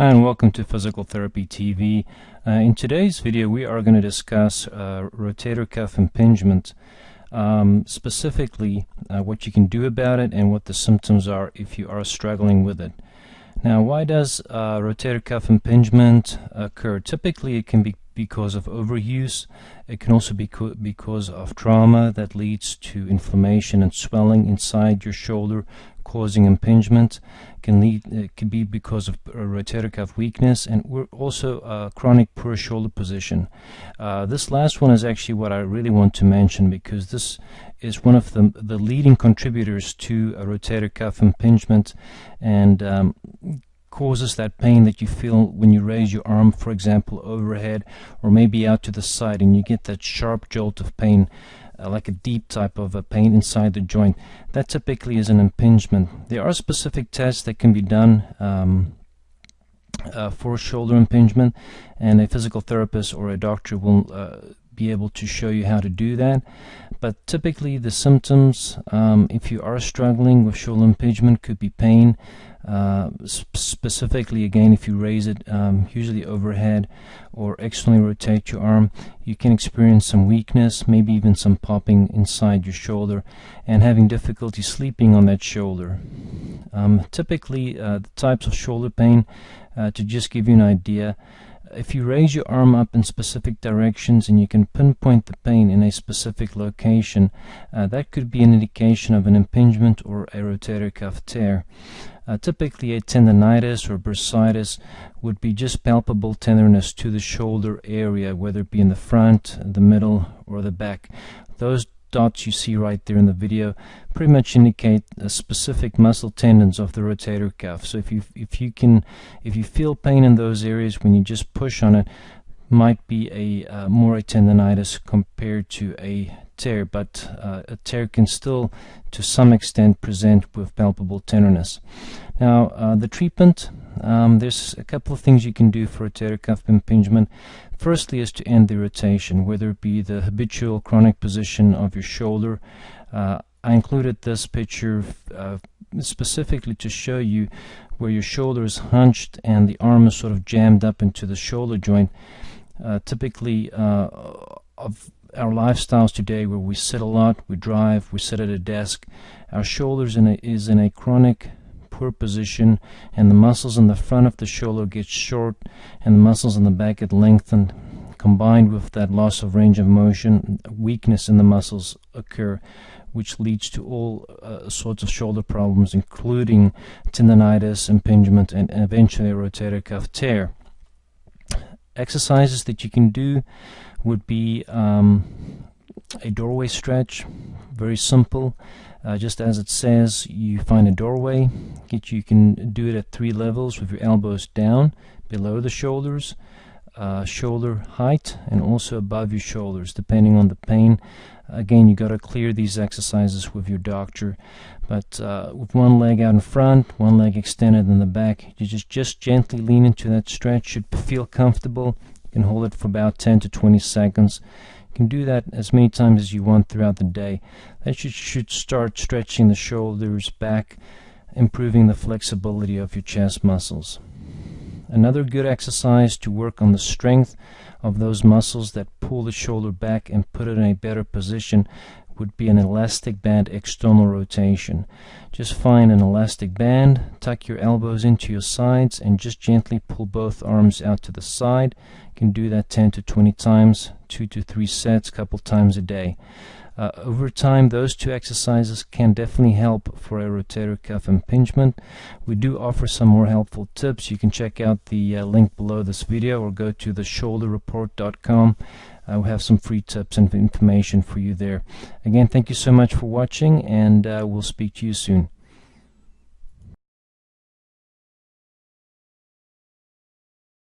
Hi and welcome to Physical Therapy TV. In today's video we are going to discuss rotator cuff impingement, specifically what you can do about it and what the symptoms are if you are struggling with it. Now, why does rotator cuff impingement occur? Typically it can be because of overuse. It can also be because of trauma that leads to inflammation and swelling inside your shoulder, causing impingement. It can be because of rotator cuff weakness, and we're also chronic poor shoulder position. This last one is actually what I really want to mention, because this is one of the leading contributors to a rotator cuff impingement, and causes that pain that you feel when you raise your arm, for example, overhead or maybe out to the side, and you get that sharp jolt of pain, like a deep type of a pain inside the joint. That typically is an impingement. There are specific tests that can be done for shoulder impingement, and a physical therapist or a doctor will be able to show you how to do that. But typically the symptoms, if you are struggling with shoulder impingement, could be pain. Specifically, again, if you raise it usually overhead or externally rotate your arm, you can experience some weakness, maybe even some popping inside your shoulder, and having difficulty sleeping on that shoulder. Typically, the types of shoulder pain, to just give you an idea, if you raise your arm up in specific directions and you can pinpoint the pain in a specific location, that could be an indication of an impingement or a rotator cuff tear. Typically a tendonitis or bursitis would be just palpable tenderness to the shoulder area, whether it be in the front, the middle, or the back. Those dots you see right there in the video pretty much indicate specific muscle tendons of the rotator cuff. So if you feel pain in those areas when you just push on it, might be a more a tendonitis compared to a tear, but a tear can still to some extent present with palpable tenderness. Now, the treatment, there's a couple of things you can do for rotator cuff impingement. Firstly is to end the rotation, whether it be the habitual chronic position of your shoulder. I included this picture specifically to show you where your shoulder is hunched and the arm is sort of jammed up into the shoulder joint. Typically of our lifestyles today, where we sit a lot, we drive, we sit at a desk, our shoulders is in a chronic poor position, and the muscles in the front of the shoulder get short and the muscles in the back get lengthened. Combined with that loss of range of motion, weakness in the muscles occur, which leads to all sorts of shoulder problems, including tendonitis, impingement, and eventually a rotator cuff tear. Exercises that you can do would be a doorway stretch. Very simple. Just as it says, you find a doorway. You can do it at 3 levels with your elbows down, below the shoulders, shoulder height, and also above your shoulders, depending on the pain. Again, you got to clear these exercises with your doctor, but with one leg out in front, one leg extended in the back, you just gently lean into that stretch. Should feel comfortable. You can hold it for about 10 to 20 seconds. You can do that as many times as you want throughout the day. That should start stretching the shoulders back, improving the flexibility of your chest muscles. Another good exercise to work on the strength of those muscles that pull the shoulder back and put it in a better position would be an elastic band external rotation. Just find an elastic band, tuck your elbows into your sides, and just gently pull both arms out to the side. You can do that 10 to 20 times, 2 to 3 sets, a couple times a day. Over time, those 2 exercises can definitely help for a rotator cuff impingement. We do offer some more helpful tips. You can check out the link below this video or go to theshoulderreport.com. We have some free tips and information for you there. Again, thank you so much for watching, and we'll speak to you soon.